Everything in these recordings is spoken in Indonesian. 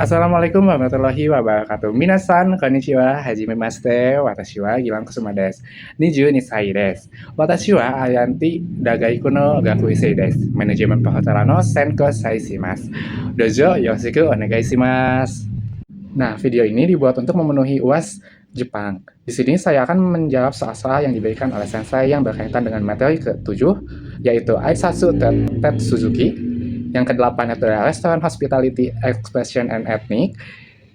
Assalamualaikum warahmatullahi wabarakatuh. Minasan, konnichiwa, hajimemashite, watashi wa Gilang Kusuma desu. Niju Nisai desu. Watashi wa Ayanti Dagaiku no Gakuisei desu. Manajemen perhotelan no Senko Saishimasu. Dojo Yoshiku Onegai shimasu. Nah, video ini dibuat untuk memenuhi UAS Jepang. Di sini saya akan menjawab soal-soal yang diberikan oleh sensei yang berkaitan dengan materi ke-7, yaitu Aisatsu Tet Suzuki. Yang ke-8 itu ada Restaurant Hospitality Expression and Ethnic.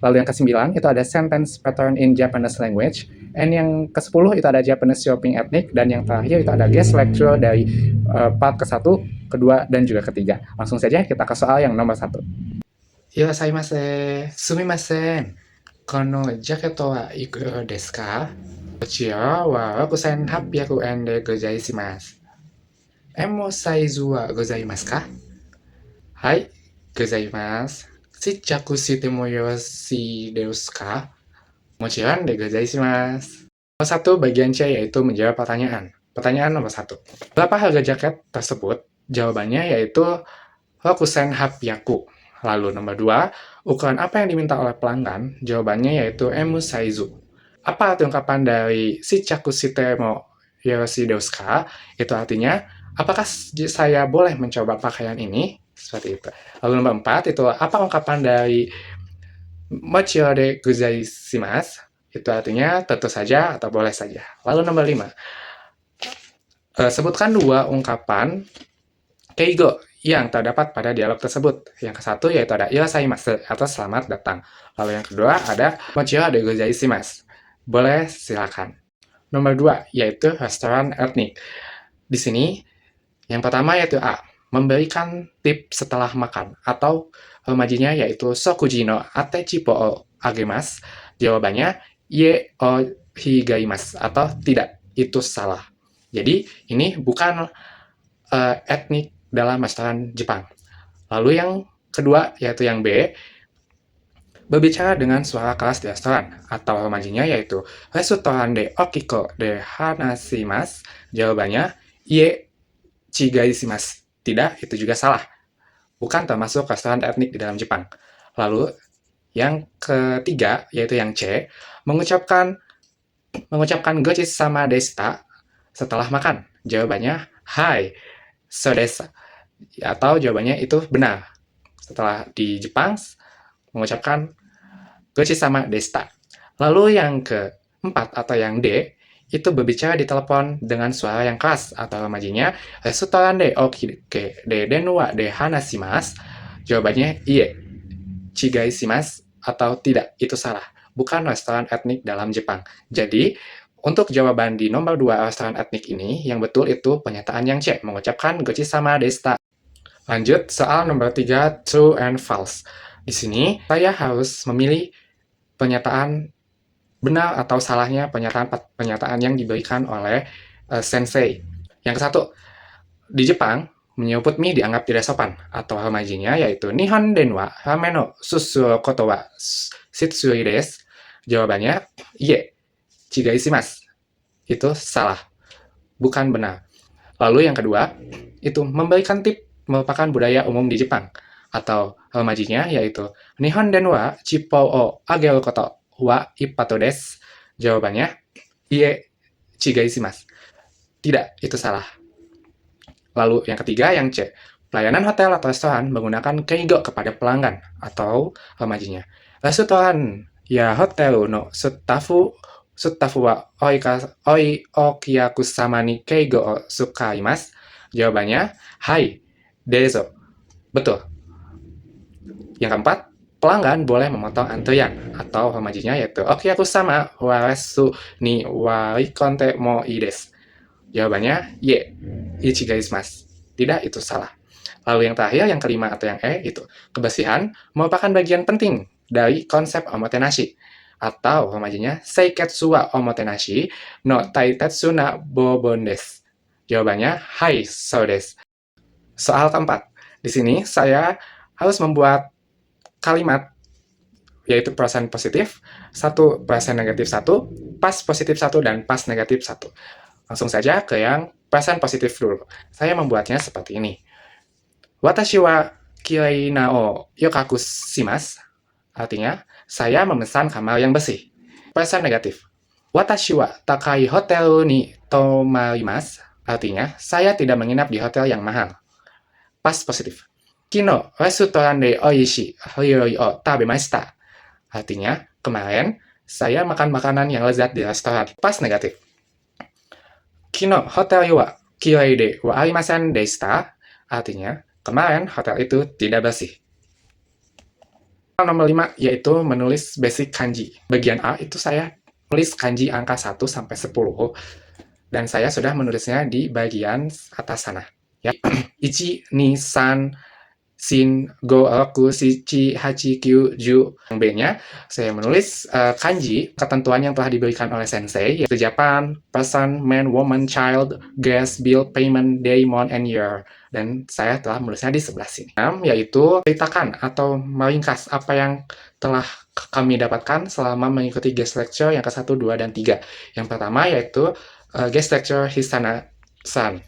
Lalu yang ke-9 itu ada Sentence Pattern in Japanese Language. And yang ke-10 itu ada Japanese Shopping Ethnic. Dan yang terakhir itu ada Guest Lecture dari part ke-1, kedua, dan juga ketiga. Langsung saja kita ke soal yang nomor 1. Irashaimase, sumimasen. Kono jaketo wa ikura desu ka? Kochira wa 6800 yen de gozaishimasu. Emo saizu wa gozaimasu ka? Hai, gozaimasu. Shichaku shite mo yoroshii desu ka? Mochiron de gozaishimasu. Nomor 1 bagian C yaitu menjawab pertanyaan. Pertanyaan nomor 1. Berapa harga jaket tersebut? Jawabannya yaitu Rokusen Hapyaku. Lalu nomor 2, ukuran apa yang diminta oleh pelanggan? Jawabannya yaitu Emu Saizu. Apa arti ungkapan dari Shichaku shite mo yoroshii desu ka? Itu artinya, apakah saya boleh mencoba pakaian ini? Seperti itu. Lalu nomor 4 itu apa ungkapan dari Mochiro de gozaishimasu? Itu artinya tentu saja atau boleh saja. Lalu nomor 5. Sebutkan 2 ungkapan keigo yang terdapat pada dialog tersebut. Yang ke-1 yaitu ada irasaimasu atau selamat datang. Lalu yang kedua ada Mochiro de gozaishimasu. Boleh, silakan. Nomor 2 yaitu restoran etnik. Di sini yang pertama yaitu A, memberikan tip setelah makan, atau romajinya yaitu Sokuji no Atechipo o agemasu. Jawabannya Ie o higaimasu, atau tidak, itu salah. Jadi ini bukan etnik dalam restoran Jepang. Lalu yang kedua yaitu yang B, berbicara dengan suara keras di restoran, atau romajinya yaitu Restoran de Okiko de Hanashimasu. Jawabannya Ie chigaishimasu. Tidak, itu juga salah. Bukan termasuk restoran etnik di dalam Jepang. Lalu, yang ketiga, yaitu yang C, mengucapkan gochi sama deshita setelah makan. Jawabannya, hai, so desu. Atau jawabannya itu benar. Setelah di Jepang, mengucapkan gochi sama deshita. Lalu yang keempat, atau yang D, itu berbicara di telepon dengan suara yang keras, atau romajinya Restoran de Okike de Denwa de Hanashimasu. Jawabannya Ie chigaishimasu, atau tidak, itu salah. Bukan restoran etnik dalam Jepang. Jadi, untuk jawaban di nomor 2 restoran etnik ini, yang betul itu pernyataan yang C, mengucapkan gochi sama deshita. Lanjut, soal nomor 3, true and false. Di sini, saya harus memilih pernyataan benar atau salahnya pernyataan yang diberikan oleh sensei. Yang ke-1, di Jepang, menyebut mie dianggap tidak sopan, atau romajinya yaitu Nihon den wa ramen no susu koto wa shitsui desu. Jawabannya Ie chigaishimasu. Itu salah, bukan benar. Lalu yang kedua, itu memberikan tip merupakan budaya umum di Jepang, atau romajinya yaitu Nihon den wa chippo o ageru koto wa ippato desu. Jawabannya Ie chigaishimasu. Tidak, itu salah. Lalu yang ketiga, yang C, pelayanan hotel atau restoran menggunakan keigo kepada pelanggan, atau romajinya Restoran ya hotelu no sutafu wa okiyaku sama ni keigo o sukaimasu. Jawabannya hai, dezo. Betul. Yang keempat, pelanggan boleh memotong antrian, atau romajinya yaitu Okiyaku sama waresu ni warikonte mo ii desu. Jawabannya Ie ichigaishimasu. Tidak, itu salah. Lalu yang terakhir, yang kelima atau yang E, itu kebersihan merupakan bagian penting dari konsep omotenashi, atau romajinya seiketsu wa omotenashi no taitetsu na bobon desu. Jawabannya hai, so desu. Soal keempat, di sini saya harus membuat kalimat yaitu present positif 1, present negatif 1, past positif 1, dan past negatif 1. Langsung saja ke yang present positif dulu. Saya membuatnya seperti ini. Watashi wa kirei na o yokaku shimasu. Artinya, saya memesan kamar yang bersih. Pesan negatif. Watashi wa takai hotel ni tomarimasu. Artinya, saya tidak menginap di hotel yang mahal. Pas positif. Kino restoran de oishi hiroi o tabemashita. Artinya, kemarin saya makan makanan yang lezat di restoran. Pas negatif. Kino hotel wa kirei de wa arimasen deshita. Artinya, kemarin hotel itu tidak bersih. Nomor 5 yaitu menulis basic kanji. Bagian A itu saya tulis kanji angka 1 sampai 10 dan saya sudah menulisnya di bagian atas sana. Ya. Ichi, ni, san, Shin, Go, Roku, Shichi, Hachi, Kyu, Ju. Yang B-nya, saya menulis kanji, ketentuan yang telah diberikan oleh sensei, yaitu Japan, person, man, woman, child, guest, bill, payment, day, month, and year. Dan saya telah menulisnya di sebelah sini. Yaitu ceritakan atau meringkas apa yang telah kami dapatkan selama mengikuti guest lecture yang ke-1, 2, dan 3. Yang pertama yaitu guest lecture Hisana-san.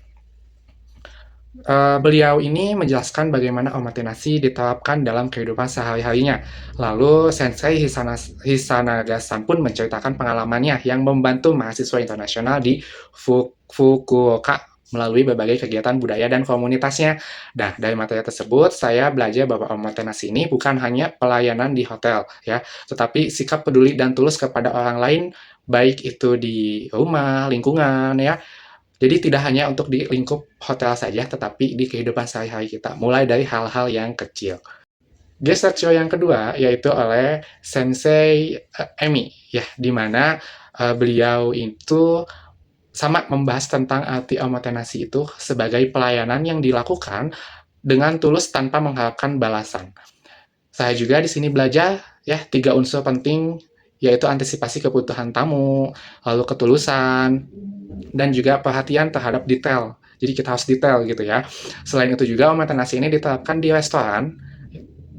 Beliau ini menjelaskan bagaimana omotenashi diterapkan dalam kehidupan sehari-harinya. Lalu Sensei Hisanaga-san pun menceritakan pengalamannya yang membantu mahasiswa internasional di Fukuoka melalui berbagai kegiatan budaya dan komunitasnya. Nah, dari materi tersebut saya belajar bahwa omotenashi ini bukan hanya pelayanan di hotel, ya, tetapi sikap peduli dan tulus kepada orang lain, baik itu di rumah, lingkungan, ya. Jadi tidak hanya untuk di lingkup hotel saja, tetapi di kehidupan sehari-hari kita, mulai dari hal-hal yang kecil. Guest lecture yang kedua yaitu oleh Sensei Emi, ya, di mana beliau itu sama membahas tentang arti omotenashi itu sebagai pelayanan yang dilakukan dengan tulus tanpa mengharapkan balasan. Saya juga di sini belajar ya 3 unsur penting, yaitu antisipasi kebutuhan tamu, lalu ketulusan, dan juga perhatian terhadap detail. Jadi kita harus detail gitu ya. Selain itu juga omotenashi ini diterapkan di restoran,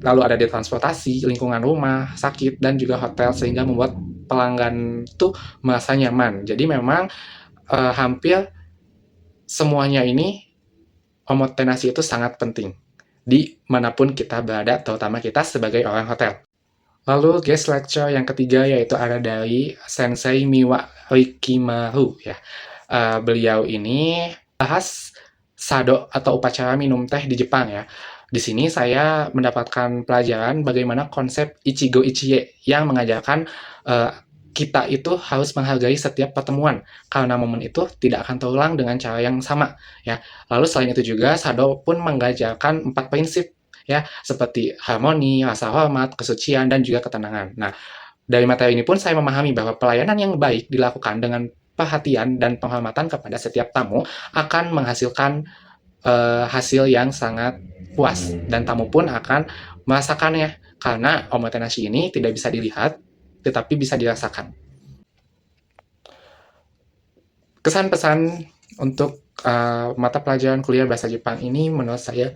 lalu ada di transportasi, lingkungan rumah, sakit, dan juga hotel sehingga membuat pelanggan tuh merasa nyaman. Jadi memang hampir semuanya ini omotenashi itu sangat penting di manapun kita berada, terutama kita sebagai orang hotel. Lalu guest lecture yang ketiga yaitu ada dari Sensei Miwa Rikimaru, ya. Beliau ini bahas sado atau upacara minum teh di Jepang, ya. Di sini saya mendapatkan pelajaran bagaimana konsep Ichigo Ichie yang mengajarkan kita itu harus menghargai setiap pertemuan karena momen itu tidak akan terulang dengan cara yang sama, ya. Lalu selain itu juga sado pun mengajarkan 4 prinsip, ya, seperti harmoni, rasa hormat, kesucian, dan juga ketenangan. Nah, dari materi ini pun saya memahami bahwa pelayanan yang baik dilakukan dengan perhatian dan penghormatan kepada setiap tamu akan menghasilkan hasil yang sangat puas, dan tamu pun akan merasakannya karena omotenashi ini tidak bisa dilihat tetapi bisa dirasakan. Kesan pesan untuk mata pelajaran kuliah bahasa Jepang ini menurut saya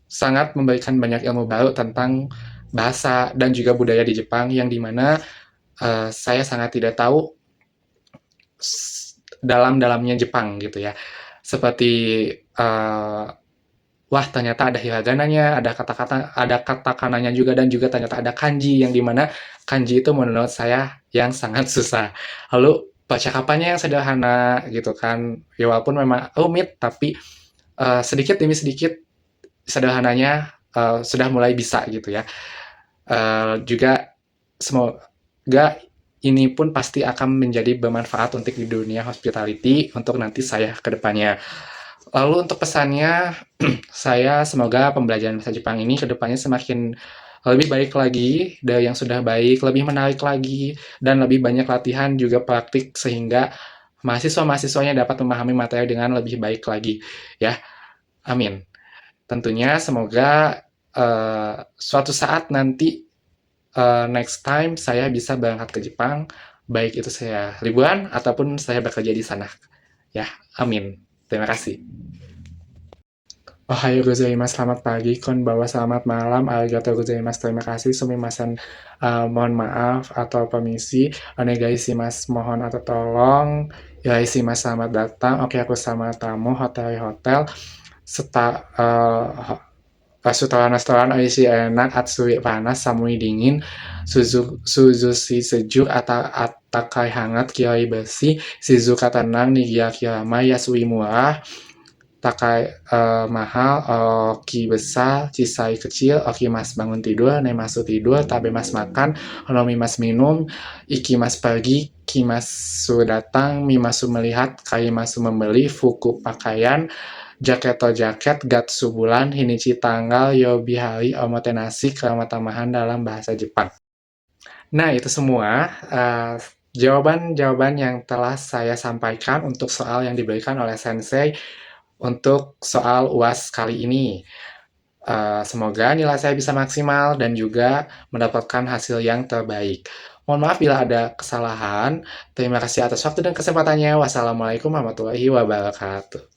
sangat memberikan banyak ilmu baru tentang bahasa dan juga budaya di Jepang, yang dimana saya sangat tidak tahu dalam-dalamnya Jepang gitu ya. Seperti wah, ternyata ada hiragananya, ada kata-katananya juga, dan juga ternyata ada kanji, yang dimana kanji itu menurut saya yang sangat susah. Lalu percakapannya yang sederhana gitu kan, ya walaupun memang rumit, tapi sedikit demi sedikit sederhananya sudah mulai bisa gitu ya. Juga semoga ini pun pasti akan menjadi bermanfaat untuk di dunia hospitality untuk nanti saya ke depannya. Lalu untuk pesannya, saya semoga pembelajaran bahasa Jepang ini ke depannya semakin lebih baik lagi dari yang sudah baik, lebih menarik lagi, dan lebih banyak latihan juga praktik sehingga mahasiswa-mahasiswanya dapat memahami materi dengan lebih baik lagi, ya. Amin. Tentunya semoga suatu saat nanti next time saya bisa berangkat ke Jepang, baik itu saya liburan ataupun saya bekerja di sana. Ya, amin. Terima kasih. Ohayo gozaimasu, selamat pagi, konbawa, selamat malam, arigatou gozaimasu, terima kasih, sumimasen, mohon maaf atau permisi, onegai shimasu, mohon atau tolong, iraishimasu, selamat datang, oke aku sama tamu, hotel, restoran-restoran oishi enak, atsui panas, samui dingin, Suzushi sejuk atakai hangat kioi besi, Shizuka tenang, Nigia kirama, Yasui murah, Takai mahal, Oki besar, Cisai kecil, Oki mas bangun tidur, Nemasu tidur, Tabe mas makan, Honomi mas minum, Iki mas pergi, Kimasu datang, Mimasu melihat, Kaimasu membeli, Fuku pakaian, Jaketo jaket, Gatsu bulan, Hinichi tanggal, Yobi hari, Omotenashi keramat tamahan dalam bahasa Jepang. Nah, itu semua jawaban-jawaban yang telah saya sampaikan untuk soal yang diberikan oleh Sensei untuk soal UAS kali ini. Semoga nilai saya bisa maksimal dan juga mendapatkan hasil yang terbaik. Mohon maaf bila ada kesalahan. Terima kasih atas waktu dan kesempatannya. Wassalamualaikum warahmatullahi wabarakatuh.